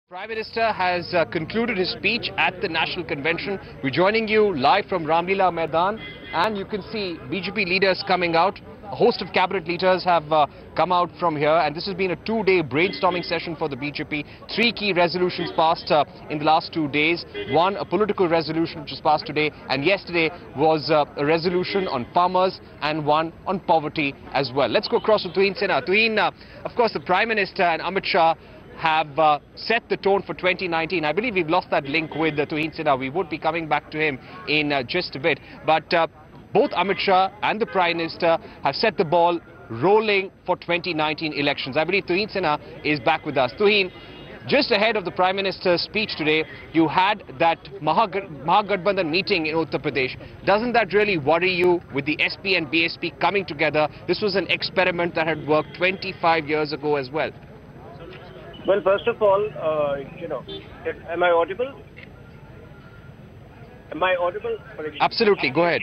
Prime Minister has concluded his speech at the National Convention. We're joining you live from Ramlila Maidan, and you can see BJP leaders coming out. A host of cabinet leaders have come out from here, and this has been a two-day brainstorming session for the BJP. Three key resolutions passed in the last 2 days. One, a political resolution which was passed today, and yesterday was a resolution on farmers and one on poverty as well. Let's go across to Tuhin Sinha. Tuhin, of course, the Prime Minister and Amit Shah have set the tone for 2019. I believe we've lost that link with Tuhin Sinha. We would be coming back to him in just a bit. But both Amit Shah and the Prime Minister have set the ball rolling for 2019 elections. I believe Tuhin Sinha is back with us. Tuhin, just ahead of the Prime Minister's speech today, you had that Mahagathbandhan meeting in Uttar Pradesh. Doesn't that really worry you with the SP and BSP coming together? This was an experiment that had worked 25 years ago as well. Well, first of all, am I audible? Am I audible? Absolutely, go ahead.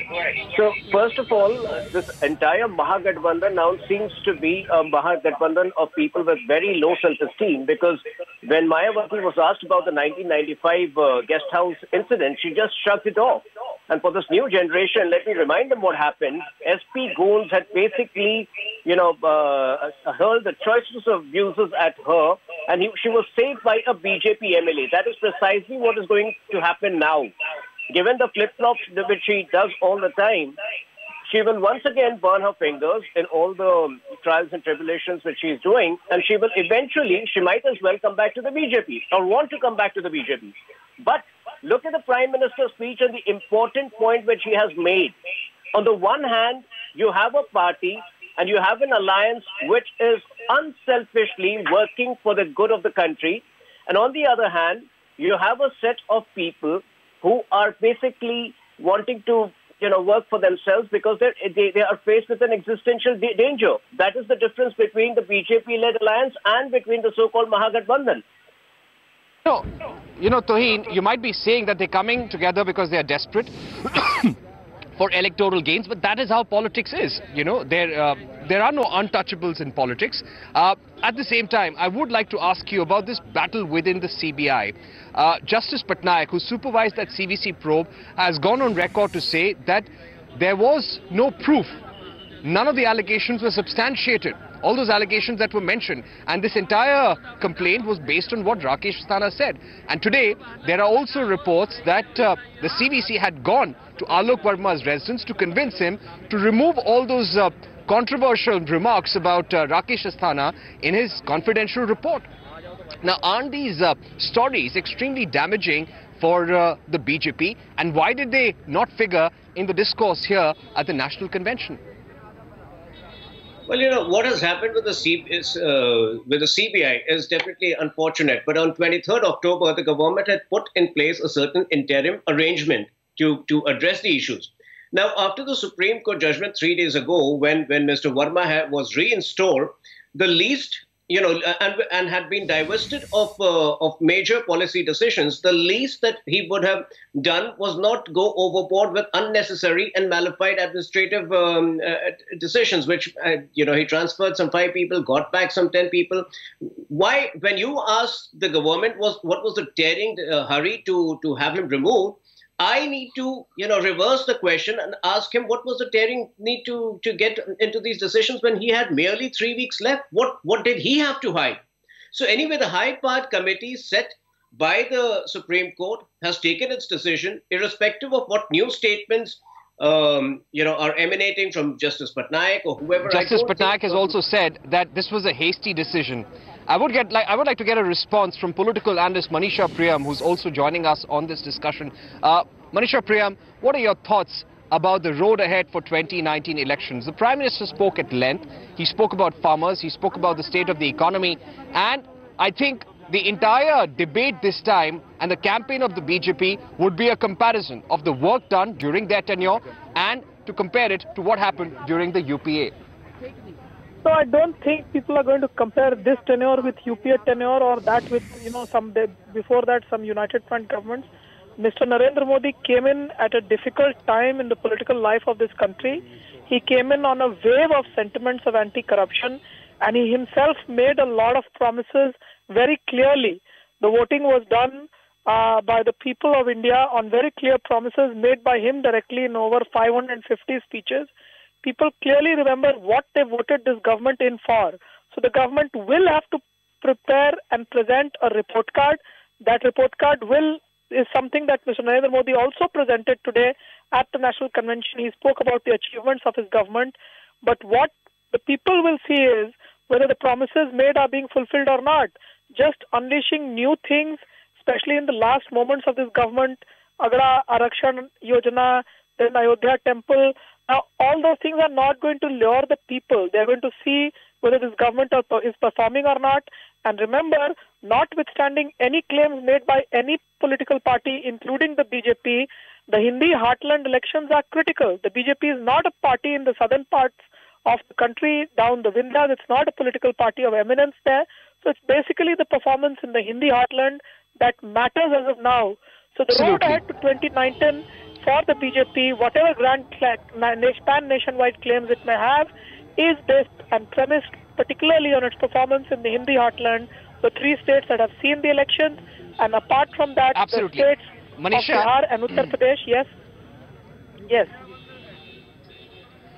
So, first of all, this entire Mahagathbandhan now seems to be a Mahagathbandhan of people with very low self-esteem, because when Mayawati was asked about the 1995 guest house incident, she just shrugged it off. And for this new generation, let me remind them what happened. SP goons had basically, hurled the choicest of abuses at her, and she was saved by a BJP MLA. That is precisely what is going to happen now. Given the flip-flops which she does all the time, she will once again burn her fingers in all the trials and tribulations which she is doing, and she will eventually, she might as well come back to the BJP, or want to come back to the BJP. But look at the Prime Minister's speech and the important point which he has made. On the one hand, you have a party and you have an alliance which is unselfishly working for the good of the country. And on the other hand, you have a set of people who are basically wanting to, work for themselves because they are faced with an existential danger. That is the difference between the BJP-led alliance and between the so-called Mahagathbandhan. Tuhin, you might be saying that they're coming together because they are desperate for electoral gains, but that is how politics is. There are no untouchables in politics. At the same time, I would like to ask you about this battle within the CBI. Justice Patnaik, who supervised that CVC probe, has gone on record to say that there was no proof. None of the allegations were substantiated. All those allegations that were mentioned, and this entire complaint was based on what Rakesh Asthana said. And today, there are also reports that the CVC had gone to Alok Verma's residence to convince him to remove all those controversial remarks about Rakesh Asthana in his confidential report. Now, aren't these stories extremely damaging for the BJP, and why did they not figure in the discourse here at the National Convention? Well, what has happened with the CBI is definitely unfortunate. But on 23rd October, the government had put in place a certain interim arrangement to address the issues. Now, after the Supreme Court judgment 3 days ago, when Mr. Verma was reinstalled, the least, and had been divested of major policy decisions, the least that he would have done was not go overboard with unnecessary and malified administrative decisions, which, he transferred some 5 people, got back some 10 people. Why, when you asked the government what was the tearing hurry to have him removed, I need to, reverse the question and ask him what was the tearing need to get into these decisions when he had merely 3 weeks left. What did he have to hide? So anyway, the High Part Committee set by the Supreme Court has taken its decision, irrespective of what new statements are emanating from Justice Patnaik or whoever. Justice Patnaik has also said that this was a hasty decision. I would like to get a response from political analyst Manisha Priyam, who's also joining us on this discussion. Manisha Priyam, what are your thoughts about the road ahead for 2019 elections? The Prime Minister spoke at length. He spoke about farmers. He spoke about the state of the economy. And I think the entire debate this time and the campaign of the BJP would be a comparison of the work done during their tenure and to compare it to what happened during the UPA. So I don't think people are going to compare this tenure with UPA tenure or that with, before that some United Front governments. Mr. Narendra Modi came in at a difficult time in the political life of this country. He came in on a wave of sentiments of anti-corruption, and he himself made a lot of promises very clearly The voting was done by the people of India on very clear promises made by him directly in over 550 speeches. People clearly remember what they voted this government in for. So the government will have to prepare and present a report card. That report card is something that Mr. Narendra Modi also presented today at the National Convention. He spoke about the achievements of his government. But what the people will see is whether the promises made are being fulfilled or not. Just unleashing new things, especially in the last moments of this government, Agra Arakshan Yojana, then Ayodhya Temple. Now, all those things are not going to lure the people. They are going to see whether this government is performing or not. And remember, notwithstanding any claims made by any political party, including the BJP, the Hindi heartland elections are critical. The BJP is not a party in the southern parts of the country, down the Vindhyas. It's not a political party of eminence there. So it's basically the performance in the Hindi heartland that matters as of now. So the road ahead to 2019 for the BJP, whatever grand pan-nationwide claims it may have, is based and premised particularly on its performance in the Hindi heartland, the three states that have seen the elections, and apart from that, the states of Bihar and Uttar Pradesh. Yes.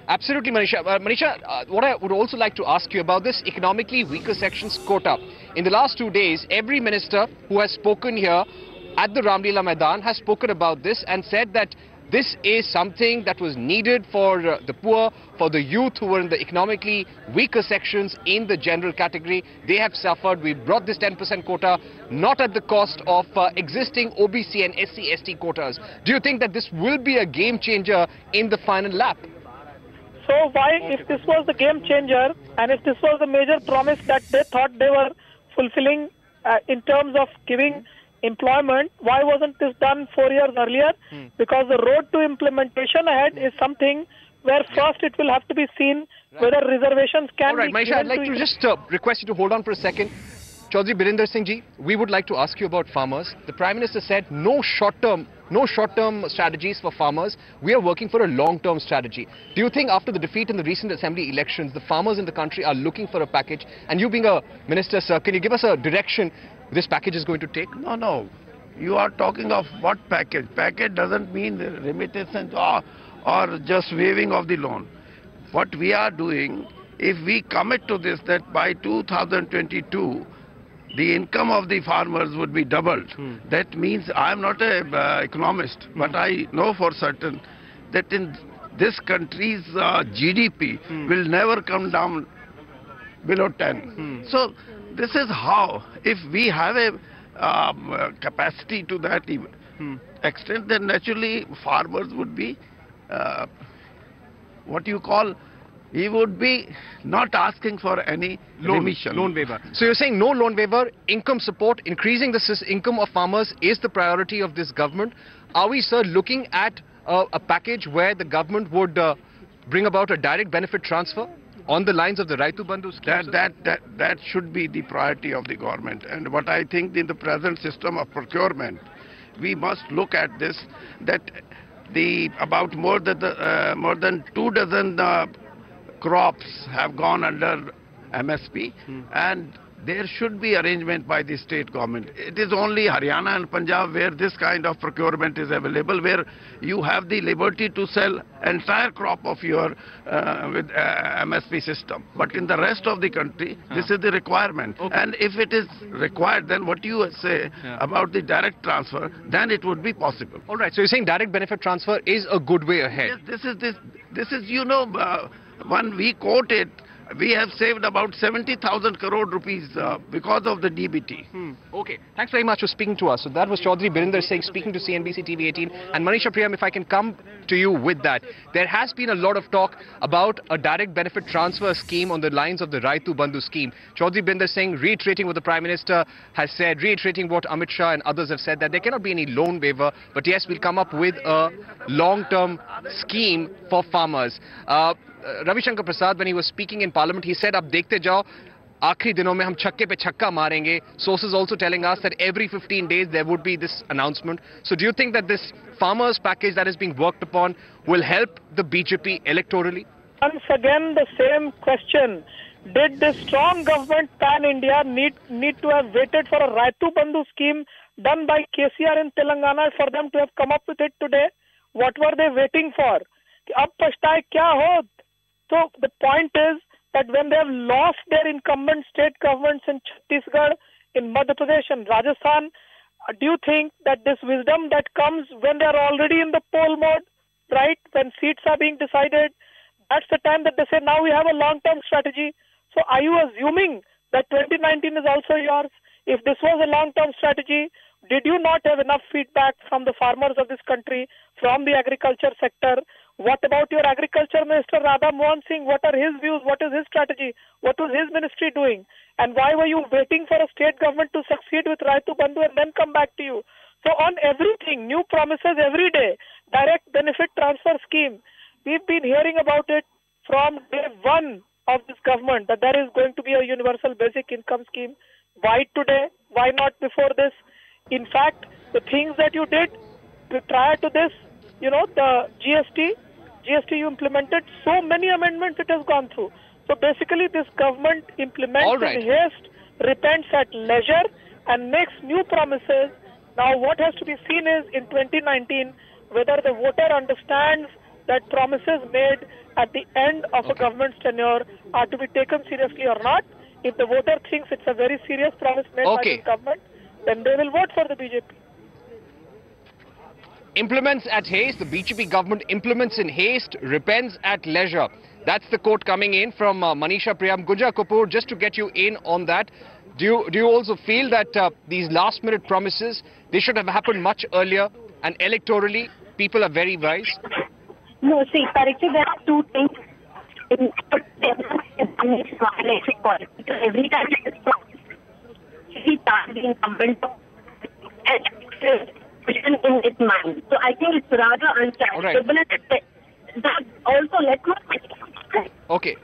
Absolutely, Manisha. Manisha, what I would also like to ask you about this economically weaker sections quota. In the last 2 days, every minister who has spoken here at the Ramlila Maidan has spoken about this and said that this is something that was needed for the poor, for the youth who were in the economically weaker sections in the general category. They have suffered. We brought this 10% quota not at the cost of existing OBC and SC/ST quotas. Do you think that this will be a game changer in the final lap? So why, if this was the game changer and if this was the major promise that they thought they were fulfilling in terms of giving employment, why wasn't this done 4 years earlier? Because the road to implementation ahead is something where first it will have to be seen whether reservations can be given. All right, Manisha, I'd like to just request you to hold on for a second. Chaudhry Birinder Singh ji, we would like to ask you about farmers. The Prime Minister said no short-term strategies for farmers. We are working for a long-term strategy. Do you think after the defeat in the recent assembly elections, the farmers in the country are looking for a package? And you being a minister, sir, can you give us a direction this package is going to take? No. You are talking of what package? Package doesn't mean remittance or just waiving of the loan. What we are doing, if we commit to this, that by 2022, the income of the farmers would be doubled. That means, I am not an economist, but I know for certain that in this country's GDP will never come down below 10. So this is how, if we have a capacity to that extent, then naturally farmers would be, what you call, he would be not asking for any remission. Loan waiver. So you're saying no loan waiver, income support, increasing the income of farmers is the priority of this government. Are we, sir, looking at a package where the government would bring about a direct benefit transfer on the lines of the Raitu Bandhu scheme? That should be the priority of the government. And what I think in the present system of procurement, we must look at this, that about more than 2 dozen crops have gone under MSP, and there should be arrangement by the state government. It is only Haryana and Punjab where this kind of procurement is available, where you have the liberty to sell entire crop of your with MSP system. But in the rest of the country, this is the requirement. And if it is required, then what you say about the direct transfer, then it would be possible. All right, so you're saying direct benefit transfer is a good way ahead. Yes, this is you know, when we quote it, we have saved about 70,000 crore rupees because of the DBT. Okay, thanks very much for speaking to us. So that was Chaudhry Birinder Singh speaking to CNBC TV 18. And Manisha Priyam, if I can come to you with that, there has been a lot of talk about a direct benefit transfer scheme on the lines of the Raitu Bandhu scheme. Chaudhry Birinder Singh reiterating what the Prime Minister has said, reiterating what Amit Shah and others have said, that there cannot be any loan waiver, but yes, we'll come up with a long-term scheme for farmers. Ravi Shankar Prasad, when he was speaking in Parliament, he said, "Ab dekhte jao, aakhri dinon mein hum chakke pe chakka marenge." Sources also telling us that every 15 days there would be this announcement. So do you think that this farmers package that is being worked upon will help the BJP electorally? Once again, the same question. Did the strong government pan-India need to have waited for a Raitu Bandhu scheme done by KCR in Telangana for them to have come up with it today? What were they waiting for? Ab pachtaye kya hod? So the point is that when they have lost their incumbent state governments in Chhattisgarh, in Madhya Pradesh and Rajasthan, do you think that this wisdom that comes when they are already in the poll mode, right, when seats are being decided, that's the time that they say, now we have a long-term strategy. So are you assuming that 2019 is also yours? If this was a long-term strategy, did you not have enough feedback from the farmers of this country, from the agriculture sector? What about your agriculture minister, Radha Mohan Singh? What are his views? What is his strategy? What was his ministry doing? And why were you waiting for a state government to succeed with Raitu Bandhu and then come back to you? So on everything, new promises every day, direct benefit transfer scheme. We've been hearing about it from day one of this government, that there is going to be a universal basic income scheme. Why today? Why not before this? In fact, the things that you did prior to this, you know, the GST you implemented, so many amendments it has gone through. So basically this government implements in haste, repents at leisure and makes new promises. Now what has to be seen is in 2019 whether the voter understands that promises made at the end of a government's tenure are to be taken seriously or not. If the voter thinks it's a very serious promise made by the government, then they will vote for the BJP. Implements at haste, the BJP government implements in haste, repents at leisure. That's the quote coming in from Manisha Priyam. Gunja Kapoor, just to get you in on that, do you also feel that these last minute promises, they should have happened much earlier, and electorally people are very wise? No, see, Parikshit, there are two things. Every time he starts the incumbent in its mind. So I think it's rather uncharitable. That also, let's not. Okay.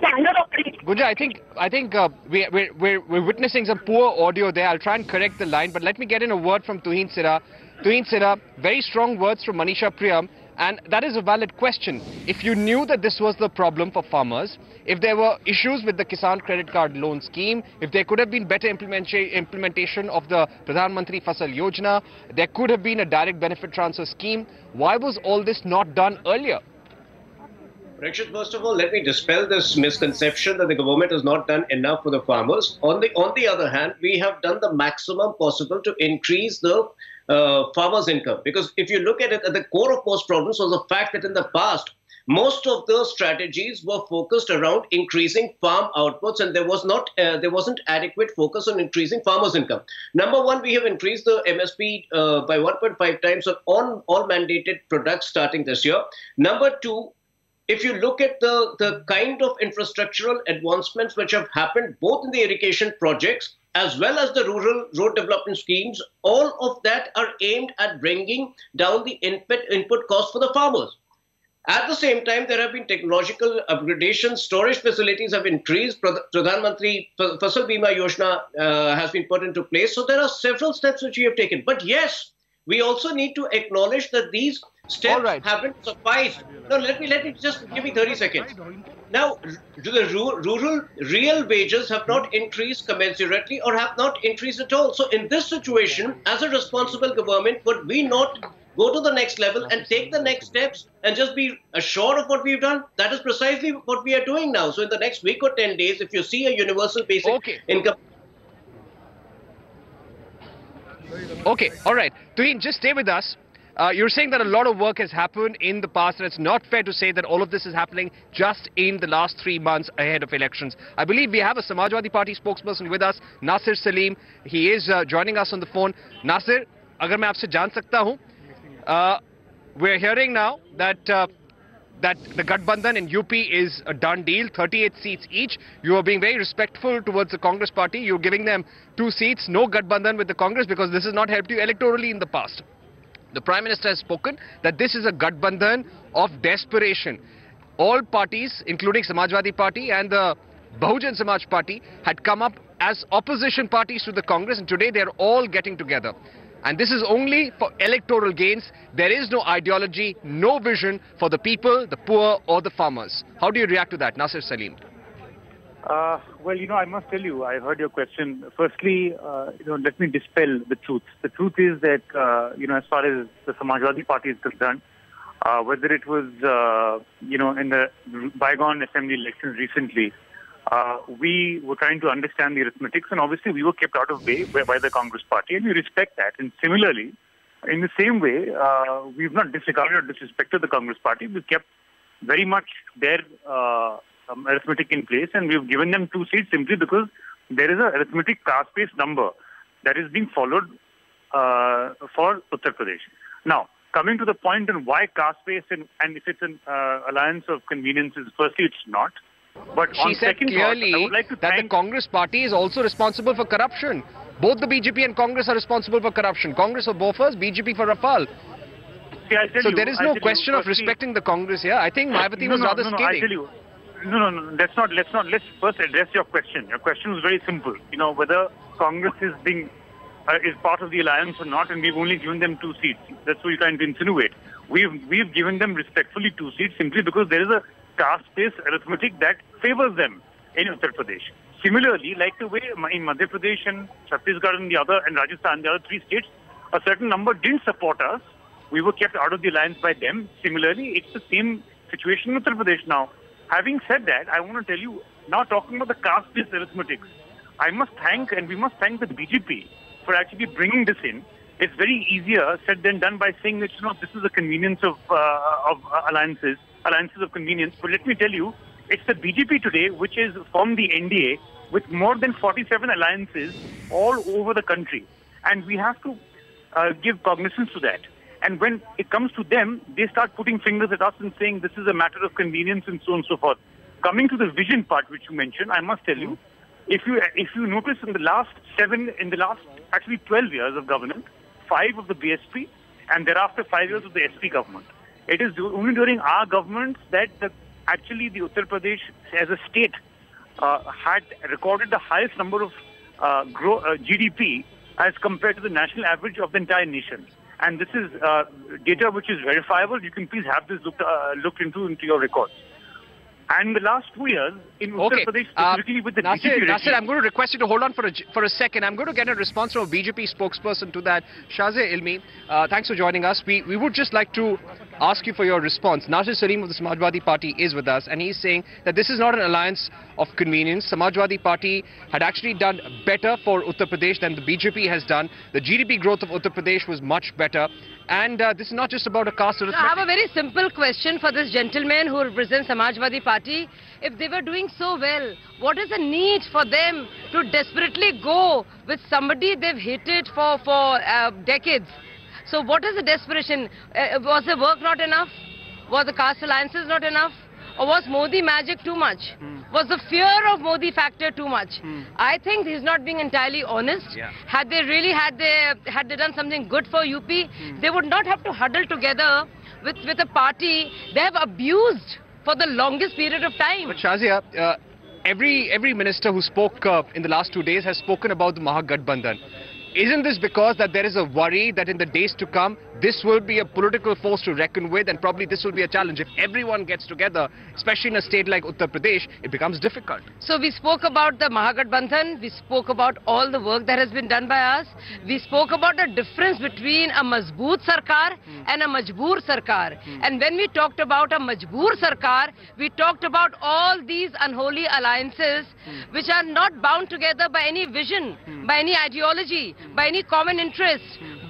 Gunja, I think we're witnessing some poor audio there. I'll try and correct the line, but let me get in a word from Tuhin Sira. Tuhin Sira, very strong words from Manisha Priyam. And that is a valid question. If you knew that this was the problem for farmers, if there were issues with the Kisan credit card loan scheme, if there could have been better implementation of the Pradhan Mantri Fasal Yojana, there could have been a direct benefit transfer scheme, why was all this not done earlier? Parikshit, first of all, let me dispel this misconception that the government has not done enough for the farmers. On the other hand, we have done the maximum possible to increase the farmers' income. Because if you look at it, at the core of most problems was the fact that in the past, most of those strategies were focused around increasing farm outputs, and there wasn't adequate focus on increasing farmers' income. Number one, we have increased the MSP by 1.5 times on all mandated products starting this year. Number two, if you look at the kind of infrastructural advancements which have happened both in the irrigation projects as well as the rural road development schemes, all of that are aimed at bringing down the input cost for the farmers. At the same time, there have been technological upgradations, storage facilities have increased, Pradhan Mantri Fasal Bima Yojana has been put into place. So there are several steps which we have taken. But yes, we also need to acknowledge that these steps haven't sufficed. No, let me just give me 30 seconds. Now, the rural real wages have not increased commensurately or have not increased at all. So in this situation, as a responsible government, would we not go to the next level and take the next steps and just be assured of what we've done? That is precisely what we are doing now. So in the next week or 10 days, if you see a universal basic income. Okay, all right. Tuhin, just stay with us. You're saying that a lot of work has happened in the past, and it's not fair to say that all of this is happening just in the last 3 months ahead of elections. I believe we have a Samajwadi Party spokesperson with us, Nasir Salim. He is joining us on the phone. Nasir, agar main aapse jaan sakta hoon, we're hearing now that that the Gathbandhan in UP is a done deal, 38 seats each. You are being very respectful towards the Congress party. You're giving them 2 seats, no Gathbandhan with the Congress, because this has not helped you electorally in the past. The Prime Minister has spoken that this is a Gathbandhan of desperation. All parties, including Samajwadi Party and the Bahujan Samaj Party, had come up as opposition parties to the Congress, and today they are all getting together. And this is only for electoral gains. There is no ideology, no vision for the people, the poor or the farmers. How do you react to that, Nasir Salim? Well, I must tell you, I heard your question. Firstly, let me dispel the truth. The truth is that, as far as the Samajwadi Party is concerned, whether it was, in the bygone assembly elections recently, we were trying to understand the arithmetics, and obviously we were kept out of way by the Congress Party, and we respect that. And similarly, in the same way, we've not disregarded or disrespected the Congress Party. We've kept very much their arithmetic in place, and we've given them 2 seats simply because there is an arithmetic caste-based number that is being followed for Uttar Pradesh. Now, coming to the point on why caste-based and if it's an alliance of conveniences, firstly, it's not. But she said clearly that the Congress Party is also responsible for corruption. Both the BJP and Congress are responsible for corruption. Congress for Bofors, BJP for Rafale. See, so there is no question of respecting the Congress here. I think Mayawati was rather scathing. I tell you. Let's first address your question. Your question was very simple. Whether Congress is part of the alliance or not, and we've only given them 2 seats. That's what you're trying to insinuate. We've given them respectfully 2 seats simply because there is a caste-based arithmetic that favors them in Uttar Pradesh. Similarly, like the way in Madhya Pradesh and Chhattisgarh and Rajasthan, the other 3 states, a certain number didn't support us. We were kept out of the alliance by them. Similarly, it's the same situation in Uttar Pradesh now. Having said that, I want to tell you, now talking about the caste-based arithmetics, we must thank the BJP for actually bringing this in. It's very easier said than done by saying that, this is a convenience of alliances of convenience. But let me tell you, it's the BJP today which has formed the NDA with more than 47 alliances all over the country. And we have to give cognizance to that. And when it comes to them, they start putting fingers at us and saying this is a matter of convenience and so on and so forth. Coming to the vision part which you mentioned, I must tell you, if you notice in the last 12 years of government, 5 of the BSP and thereafter 5 years of the SP government. It is only during our governments that actually the Uttar Pradesh as a state had recorded the highest number of GDP as compared to the national average of the entire nation. And this is data which is verifiable. You can please have this looked into your records. And the last 2 years in Uttar Pradesh, specifically with the BJP Nasir, I'm going to request you to hold on for a second. I'm going to get a response from a BJP spokesperson to that. Shazia Ilmi, thanks for joining us. We would just like to ask you for your response. Nasir Salim of the Samajwadi Party is with us, and he's saying that this is not an alliance of convenience. Samajwadi Party had actually done better for Uttar Pradesh than the BJP has done. The GDP growth of Uttar Pradesh was much better. And this is not just about a caste arithmetic. I have a very simple question for this gentleman who represents Samajwadi Party. If they were doing so well, what is the need for them to desperately go with somebody they've hated for decades? So what is the desperation? Was the work not enough? Was the caste alliances not enough? Or was Modi magic too much? Was the fear of Modi factor too much? I think he's not being entirely honest. Yeah. Had they done something good for UP, they would not have to huddle together with a party they have abused for the longest period of time. But Shazia, every minister who spoke in the last 2 days has spoken about the Mahagathbandhan. Isn't this because that there is a worry that in the days to come, this will be a political force to reckon with, and probably this will be a challenge? If everyone gets together, especially in a state like Uttar Pradesh, it becomes difficult. So we spoke about the Mahagathbandhan, we spoke about all the work that has been done by us, we spoke about the difference between a Mazboot Sarkar and a Majboor Sarkar. And when we talked about a Majboor Sarkar, we talked about all these unholy alliances which are not bound together by any vision, by any ideology, by any common interest,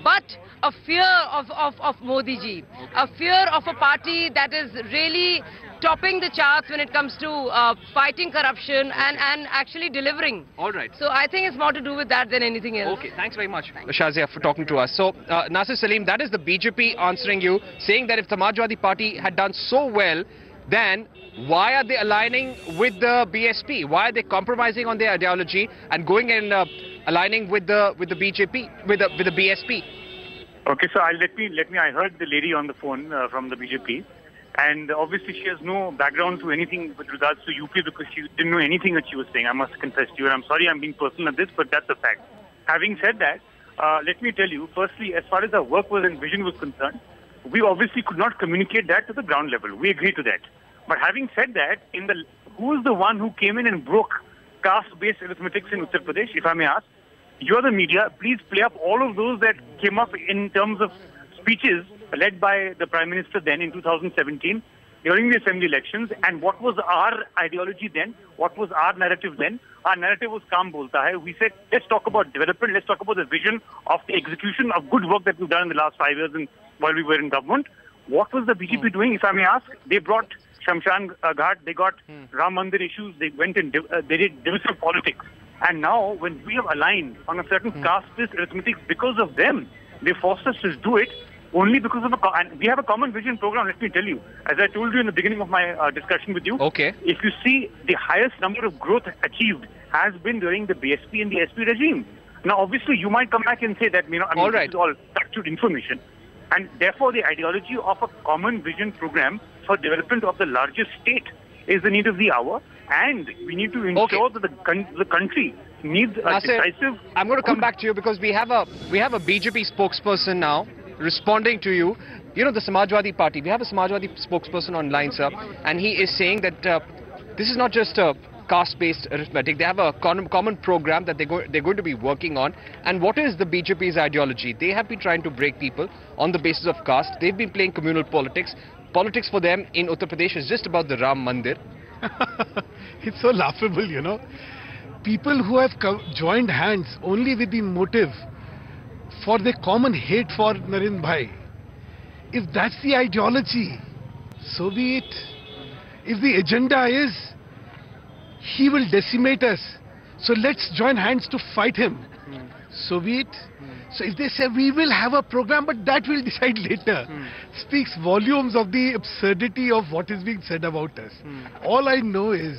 but a fear of Modi ji, a fear of a party that is really topping the charts when it comes to fighting corruption and actually delivering. All right. So I think it's more to do with that than anything else. Okay, thanks very much, Shazia, for talking to us. So, Nasir Salim, that is the BJP answering you, saying that if the Samajwadi Party had done so well, then why are they aligning with the BSP? Why are they compromising on their ideology and going and aligning with the BJP, with the BSP? Okay, so let me. I heard the lady on the phone from the BJP, and obviously she has no background to anything with regards to UP because she didn't know anything that she was saying. I must confess to you, and I'm sorry I'm being personal at this, but that's a fact. Having said that, let me tell you, firstly, as far as our work was and vision was concerned, we obviously could not communicate that to the ground level. We agree to that. But having said that, who is the one who came in and broke caste-based arithmetics in Uttar Pradesh, if I may ask. You're the media. Please play up all of those that came up in terms of speeches led by the Prime Minister then in 2017 during the assembly elections. And what was our ideology then? What was our narrative then? Our narrative was Kaam Bolta Hai. We said, let's talk about development. Let's talk about the vision of the execution of good work that we've done in the last 5 years while we were in government. What was the BJP doing, if I may ask? They brought Shamshan Ghat. They got Ram Mandir issues. They went and they did divisive politics. And now, when we have aligned on a certain caste-based arithmetic because of them, they forced us to do it only because of and we have a common vision program, let me tell you. As I told you in the beginning of my discussion with you, if you see the highest number of growth achieved has been during the BSP and the SP regime. Now, obviously, you might come back and say that, this is all structured information. And therefore, the ideology of a common vision program for development of the largest state is the need of the hour. And we need to ensure that the country needs a decisive... I'm going to come back to you because we have a BJP spokesperson now responding to you. You know, the Samajwadi Party, we have a Samajwadi spokesperson online, sir, and he is saying that this is not just a caste-based arithmetic. They have a common program that they're going to be working on. And what is the BJP's ideology? They have been trying to break people on the basis of caste. They've been playing communal politics. Politics for them in Uttar Pradesh is just about the Ram Mandir. It's so laughable, you know. People who have joined hands only with the motive for their common hate for Narendra Bhai. If that's the ideology, so be it. If the agenda is he will decimate us, so let's join hands to fight him, so be it. So if they say we will have a program but that we'll decide later, speaks volumes of the absurdity of what is being said about us. All I know is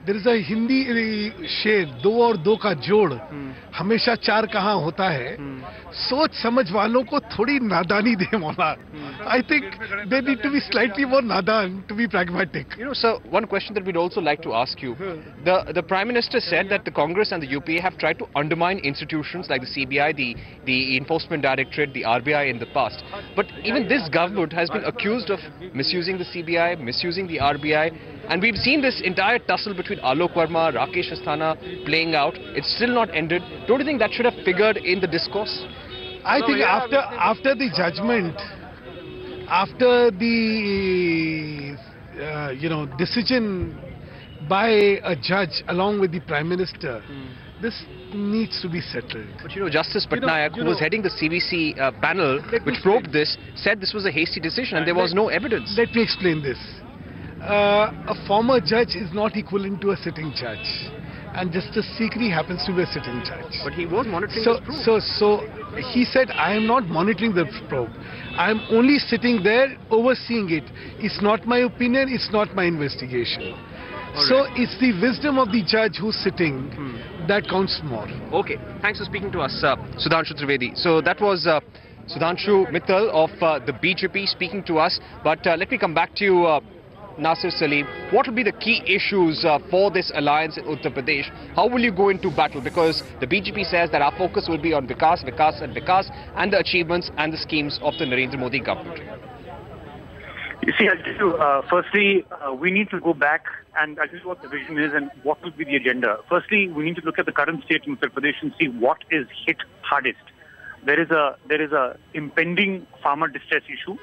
there is a Hindi शेर, दो और दो का जोड़ हमेशा चार कहाँ होता है. सोच समझ वालों को थोड़ी नादानी दे मौला. I think they need to be slightly more nadan to be pragmatic. You know, sir, one question that we'd also like to ask you. The Prime Minister said that the Congress and the UPA have tried to undermine institutions like the CBI, the Enforcement Directorate, the RBI in the past. But even this government has been accused of misusing the CBI, misusing the RBI. And we've seen this entire tussle between Alok Verma, Rakesh Asthana playing out. It's still not ended. Don't you think that should have figured in the discourse? I think after the judgment, after the decision by a judge along with the Prime Minister, this needs to be settled. But you know, Justice Patnaik, who was heading the CBC panel which probed this, said this was a hasty decision and there was no evidence. Let me explain this. A former judge is not equivalent to a sitting judge, and Justice Sikri happens to be a sitting judge. But he was monitoring the probe. So he said, I am not monitoring the probe. I am only sitting there overseeing it. It's not my opinion, it's not my investigation. So it's the wisdom of the judge who's sitting that counts more. Okay, thanks for speaking to us, Sudhanshu Trivedi. So that was Sudhanshu Mittal of the BJP speaking to us. But let me come back to you, Nasir Salim. What will be the key issues for this alliance in Uttar Pradesh? How will you go into battle? Because the BJP says that our focus will be on Vikas, Vikas and Vikas and the achievements and the schemes of the Narendra Modi government. You see, I'll tell you, firstly, we need to go back and I'll tell you what the vision is and what will be the agenda. Firstly, we need to look at the current state in Uttar Pradesh and see what is hit hardest. There is a impending farmer distress issue,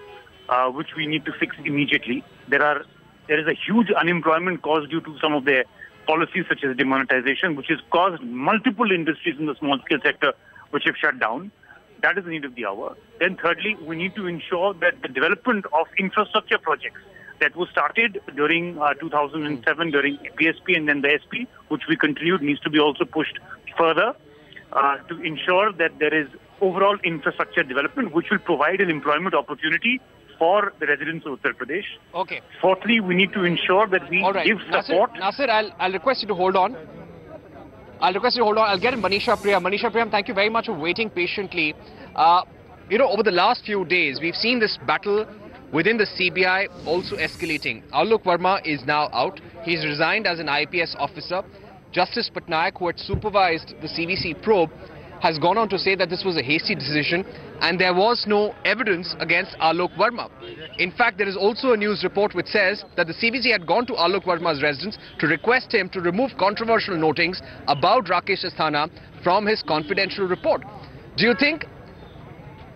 which we need to fix immediately. There is a huge unemployment caused due to some of their policies such as demonetization, which has caused multiple industries in the small scale sector which have shut down. That is the need of the hour. Then thirdly, we need to ensure that the development of infrastructure projects that was started during 2007 during BSP and then the SP, which we continued, needs to be also pushed further to ensure that there is overall infrastructure development which will provide an employment opportunity for the residents of Uttar Pradesh. Okay. Fourthly, we need to ensure that we give support. Nasir, I'll request you to hold on. I'll get in Manisha Priyam. Manisha Priyam, thank you very much for waiting patiently. Over the last few days, we've seen this battle within the CBI also escalating. Alok Verma is now out. He's resigned as an IPS officer. Justice Patnaik, who had supervised the CBC probe, has gone on to say that this was a hasty decision and there was no evidence against Alok Verma. In fact, there is also a news report which says that the CBC had gone to Alok Verma's residence to request him to remove controversial notings about Rakesh Asthana from his confidential report. Do you think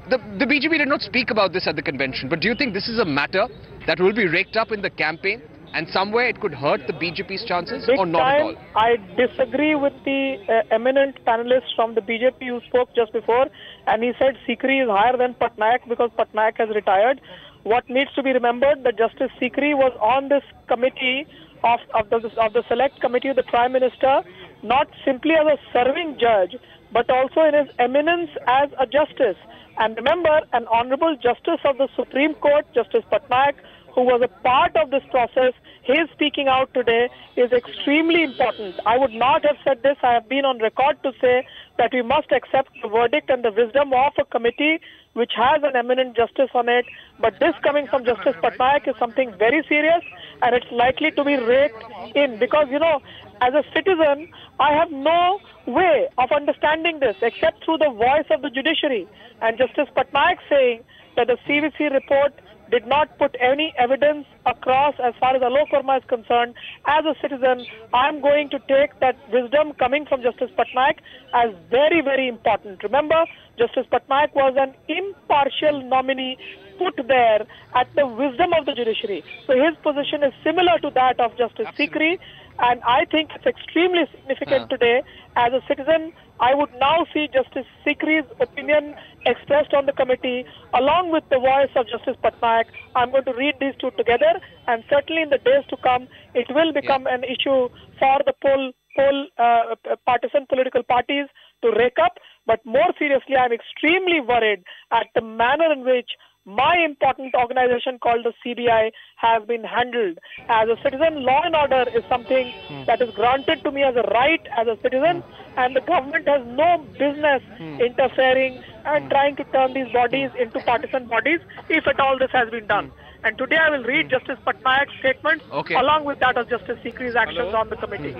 the BJP did not speak about this at the convention, but do you think this is a matter that will be raked up in the campaign and somewhere it could hurt the BJP's chances or not at all? I disagree with the eminent panelist from the BJP who spoke just before, and he said Sikri is higher than Patnaik because Patnaik has retired. What needs to be remembered that Justice Sikri was on this committee of the select committee of the Prime Minister, not simply as a serving judge, but also in his eminence as a justice. And remember, an honorable justice of the Supreme Court, Justice Patnaik, who was a part of this process, his speaking out today is extremely important. I would not have said this. I have been on record to say that we must accept the verdict and the wisdom of a committee which has an eminent justice on it. But this coming from Justice Patnaik is something very serious, and it's likely to be raked in because, you know, as a citizen, I have no way of understanding this except through the voice of the judiciary. And Justice Patnaik saying that the CBC report did not put any evidence across as far as Alok Verma is concerned. As a citizen, I'm going to take that wisdom coming from Justice Patnaik as very, very important. Remember, Justice Patnaik was an impartial nominee put there at the wisdom of the judiciary. So his position is similar to that of Justice Sikri, and I think it's extremely significant today. As a citizen, I would now see Justice Sikri's opinion expressed on the committee along with the voice of Justice Patnaik. I'm going to read these two together, and certainly in the days to come, it will become an issue for the partisan political parties to rake up. But more seriously, I'm extremely worried at the manner in which my important organization called the CBI has been handled. As a citizen, law and order is something that is granted to me as a right as a citizen, and the government has no business interfering and trying to turn these bodies into partisan bodies, if at all this has been done. And today I will read Justice Patnaik's statements along with that of Justice Sikri's actions on the committee.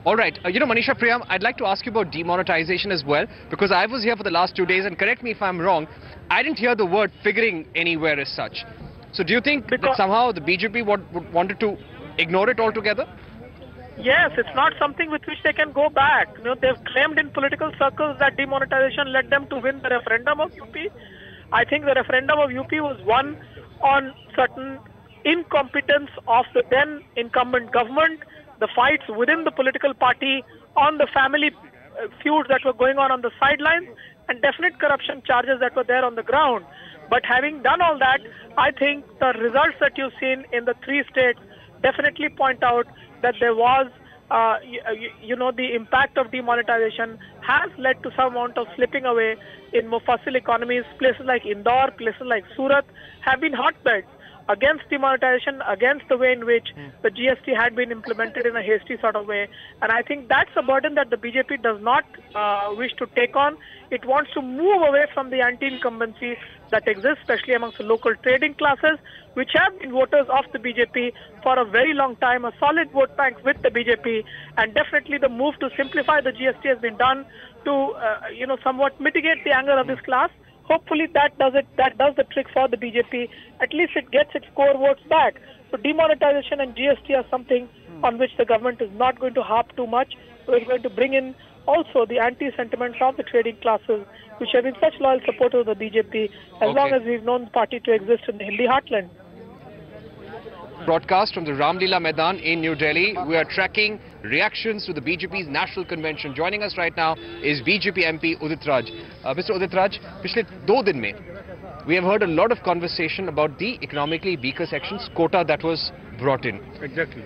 All right. You know, Manisha Priyam, I'd like to ask you about demonetization as well, because I was here for the last 2 days, and correct me if I'm wrong, I didn't hear the word figuring anywhere as such. So do you think that somehow the BJP wanted to ignore it altogether? Yes, it's not something with which they can go back. You know, they've claimed in political circles that demonetization led them to win the referendum of UP. I think the referendum of UP was won on certain incompetence of the then incumbent government, the fights within the political party on the family feuds that were going on the sidelines, and definite corruption charges that were there on the ground. But having done all that, I think the results that you've seen in the 3 states definitely point out that there was, the impact of demonetization has led to some amount of slipping away in Mufassil economies. Places like Indore, places like Surat have been hotbeds against demonetization, against the way in which the GST had been implemented in a hasty sort of way. And I think that's a burden that the BJP does not wish to take on. It wants to move away from the anti-incumbency that exists, especially amongst the local trading classes, which have been voters of the BJP for a very long time, a solid vote bank with the BJP. And definitely the move to simplify the GST has been done to, somewhat mitigate the anger of this class. Hopefully that does the trick for the BJP. At least it gets its core votes back. So demonetization and GST are something on which the government is not going to harp too much. So it's going to bring in also the anti-sentiments of the trading classes, which have been such loyal supporters of the BJP as long as we've known the party to exist in the Hindi heartland. Broadcast from the Ramlila Maidan in New Delhi. We are tracking reactions to the BJP's national convention. Joining us right now is BJP MP Udit Raj. Mr. Udit Raj, पिछले 2 दिन में we have heard a lot of conversation about the economically weaker sections quota that was brought in. Exactly.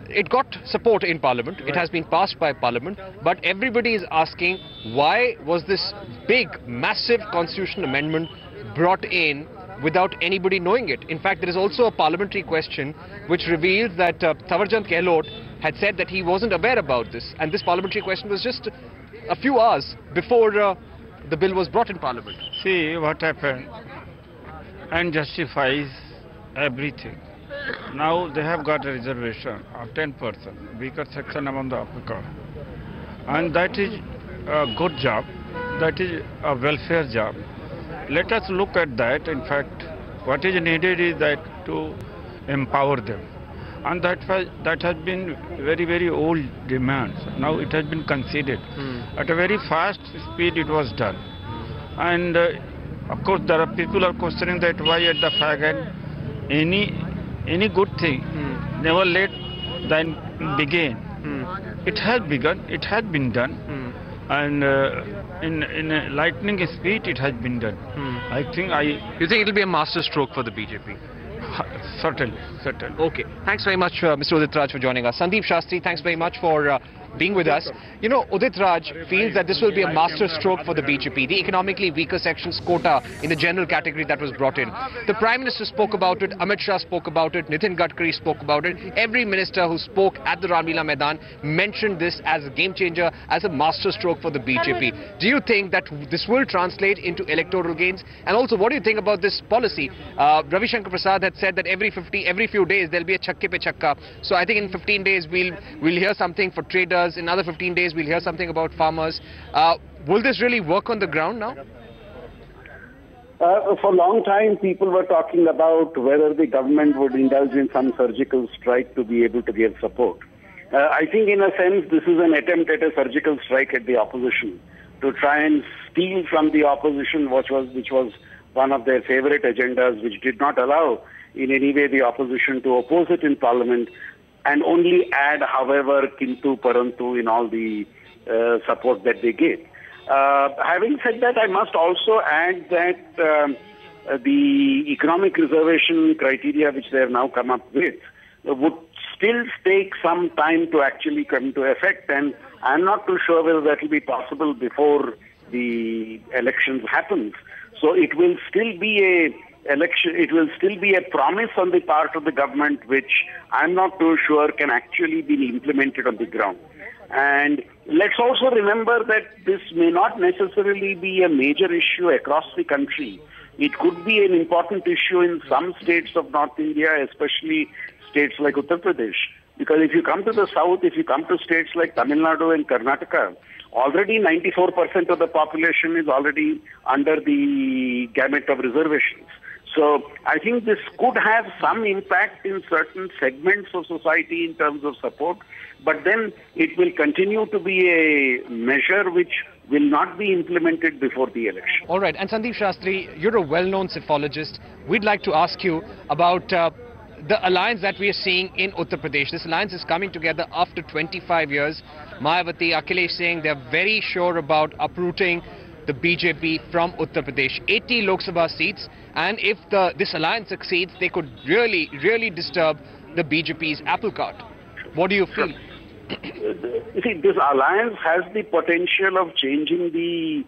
It got support in Parliament. Right. It has been passed by Parliament. But everybody is asking, why was this big, massive constitutional amendment brought in without anybody knowing it? In fact, there is also a parliamentary question which reveals that Thawarchand Gehlot had said that he wasn't aware about this. And this parliamentary question was just a few hours before the bill was brought in Parliament. See what happened and justifies everything. Now they have got a reservation of 10%, weaker section among the upper. and that is a good job, that is a welfare job. Let us look at that. In fact, what is needed is that to empower them, and that has been very old demands. Now it has been conceded. At a very fast speed it was done, and of course there are people are questioning that why at the fag end any good thing never let then begin. It has begun, it has been done, and in a lightning speed it has been done. You think it will be a master stroke for the BJP? Certainly. Okay. Thanks very much, Mr. Udit Raj, for joining us. Sandeep Shastri, thanks very much for being with us. You know, Udit Raj feels that this will be a master stroke for the BJP, the economically weaker sections quota in the general category that was brought in. The Prime Minister spoke about it, Amit Shah spoke about it, Nitin Gadkari spoke about it. Every minister who spoke at the Ramlila Maidan mentioned this as a game changer, as a master stroke for the BJP. Do you think that this will translate into electoral gains? And also, what do you think about this policy? Ravi Shankar Prasad had said that every few days there'll be a chakke pe chakka. So I think in 15 days we'll hear something for traders. In another 15 days we'll hear something about farmers. Will this really work on the ground now? For a long time people were talking about whether the government would indulge in some surgical strike to be able to give support. I think in a sense this is an attempt at a surgical strike at the opposition to try and steal from the opposition which was one of their favorite agendas, which did not allow in any way the opposition to oppose it in Parliament, and only add, however, kintu parantu in all the support that they gave. Having said that, I must also add that the economic reservation criteria which they have now come up with would still take some time to actually come to effect, and I'm not too sure whether that will be possible before the elections happens. So it will still be a promise on the part of the government which I'm not too sure can actually be implemented on the ground. And let's also remember that this may not necessarily be a major issue across the country. It could be an important issue in some states of North India, especially states like Uttar Pradesh. Because if you come to the south, if you come to states like Tamil Nadu and Karnataka, already 94% of the population is already under the gamut of reservations. So I think this could have some impact in certain segments of society in terms of support, but then it will continue to be a measure which will not be implemented before the election. All right. And Sandeep Shastri, you're a well-known psephologist. We'd like to ask you about the alliance that we are seeing in Uttar Pradesh. This alliance is coming together after 25 years. Mayawati, Akhilesh saying they're very sure about uprooting the BJP from Uttar Pradesh. 80 Lok Sabha seats, and if this alliance succeeds, they could really disturb the BJP's apple cart. What do you feel? You see, this alliance has the potential of changing the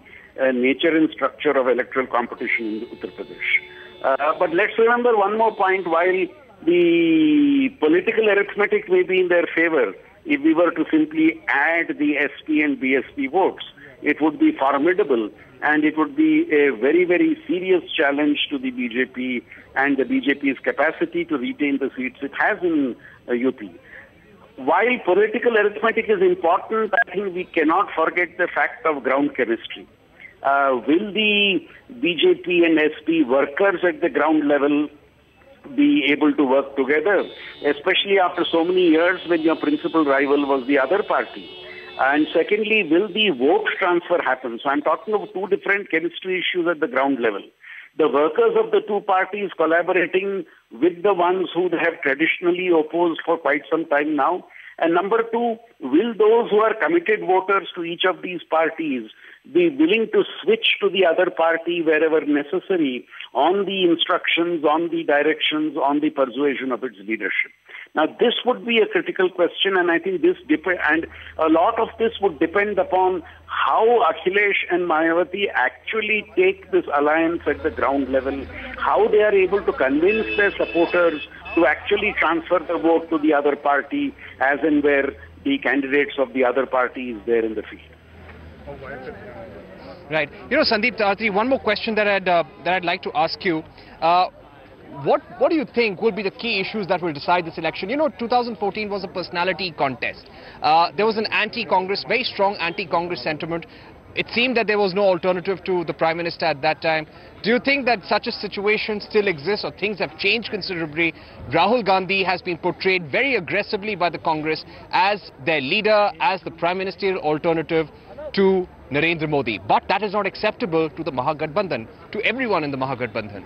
nature and structure of electoral competition in Uttar Pradesh. But let's remember one more point. While the political arithmetic may be in their favor, if we were to simply add the SP and BSP votes, it would be formidable, and it would be a very serious challenge to the BJP and the BJP's capacity to retain the seats it has in UP. While political arithmetic is important, I think we cannot forget the fact of ground chemistry. Will the BJP and SP workers at the ground level be able to work together, especially after so many years when your principal rival was the other party? And secondly, will the vote transfer happen? So I'm talking of two different chemistry issues at the ground level. The workers of the two parties collaborating with the ones who they have traditionally opposed for quite some time now. And number two, will those who are committed voters to each of these parties be willing to switch to the other party wherever necessary on the instructions, on the directions, on the persuasion of its leadership? Now, this would be a critical question, and I think and a lot of this would depend upon how Akhilesh and Mayawati actually take this alliance at the ground level, how they are able to convince their supporters to actually transfer the vote to the other party, as and where the candidates of the other party is there in the field. Right. You know, Sandeep Shastri, one more question that I'd like to ask you. What do you think will be the key issues that will decide this election? You know, 2014 was a personality contest. There was an anti-Congress, very strong anti-Congress sentiment. It seemed that there was no alternative to the Prime Minister at that time. Do you think that such a situation still exists, or things have changed considerably? Rahul Gandhi has been portrayed very aggressively by the Congress as their leader, as the Prime Ministerial alternative to Narendra Modi. But that is not acceptable to the Mahagathbandhan, to everyone in the Mahagathbandhan.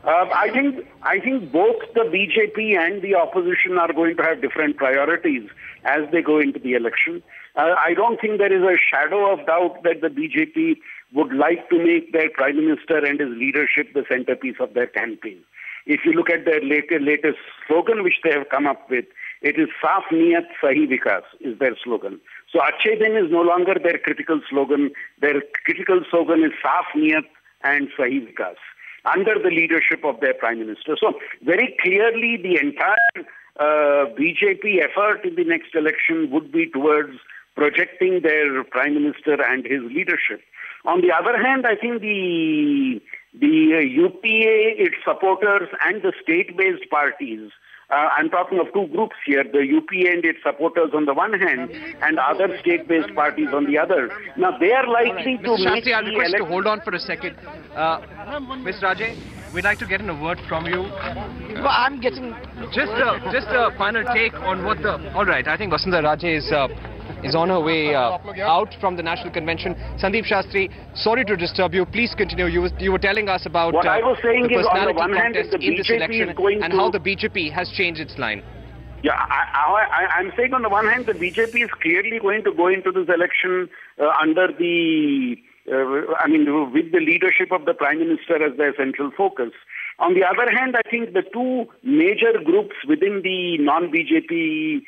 I think both the BJP and the opposition are going to have different priorities as they go into the election. I don't think there is a shadow of doubt that the BJP would like to make their Prime Minister and his leadership the centerpiece of their campaign. If you look at their latest slogan which they have come up with, it is Saaf Niyat Sahi Vikas is their slogan. So Achhe Din is no longer their critical slogan. Their critical slogan is Saaf Niyat and Sahi Vikas, under the leadership of their Prime Minister. So very clearly the entire BJP effort in the next election would be towards projecting their Prime Minister and his leadership. On the other hand, I think the UPA, its supporters and the state-based parties, I'm talking of two groups here, the UPA and its supporters on the one hand, and other state-based parties on the other. Now, they are likely to make Shastri, I'll request to hold on for a second. Ms. Rajay, we'd like to get in a word from you. Well, I'm getting... Just a final take on what the... All right, I think Vasudha Rajay is on her way out from the National Convention. Sandeep Shastri, sorry to disturb you. Please continue. You were telling us about what I was saying the is, on the personality one hand, contest in this election and how the BJP has changed its line. Yeah, I'm saying on the one hand, the BJP is clearly going to go into this election under the, with the leadership of the Prime Minister as their central focus. On the other hand, I think the two major groups within the non-BJP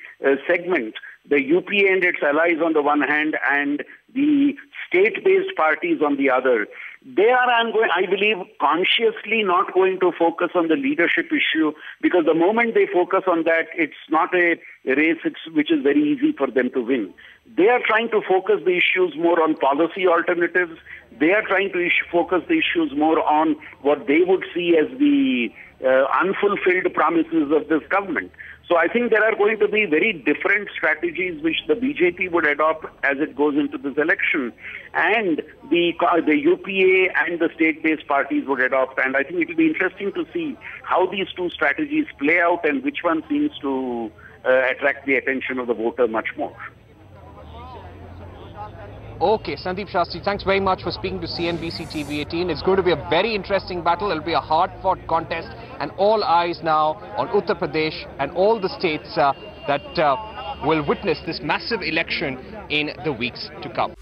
segment, the UPA and its allies on the one hand and the state-based parties on the other, they are, I believe, consciously not going to focus on the leadership issue, because the moment they focus on that, it's not a race which is very easy for them to win. They are trying to focus the issues more on policy alternatives. They are trying to focus the issues more on what they would see as the unfulfilled promises of this government. So I think there are going to be very different strategies which the BJP would adopt as it goes into this election, and the UPA and the state-based parties would adopt. And I think it will be interesting to see how these two strategies play out and which one seems to attract the attention of the voter much more. Okay, Sandeep Shastri, thanks very much for speaking to CNBC TV 18. It's going to be a very interesting battle. It'll be a hard-fought contest, and all eyes now on Uttar Pradesh and all the states that will witness this massive election in the weeks to come.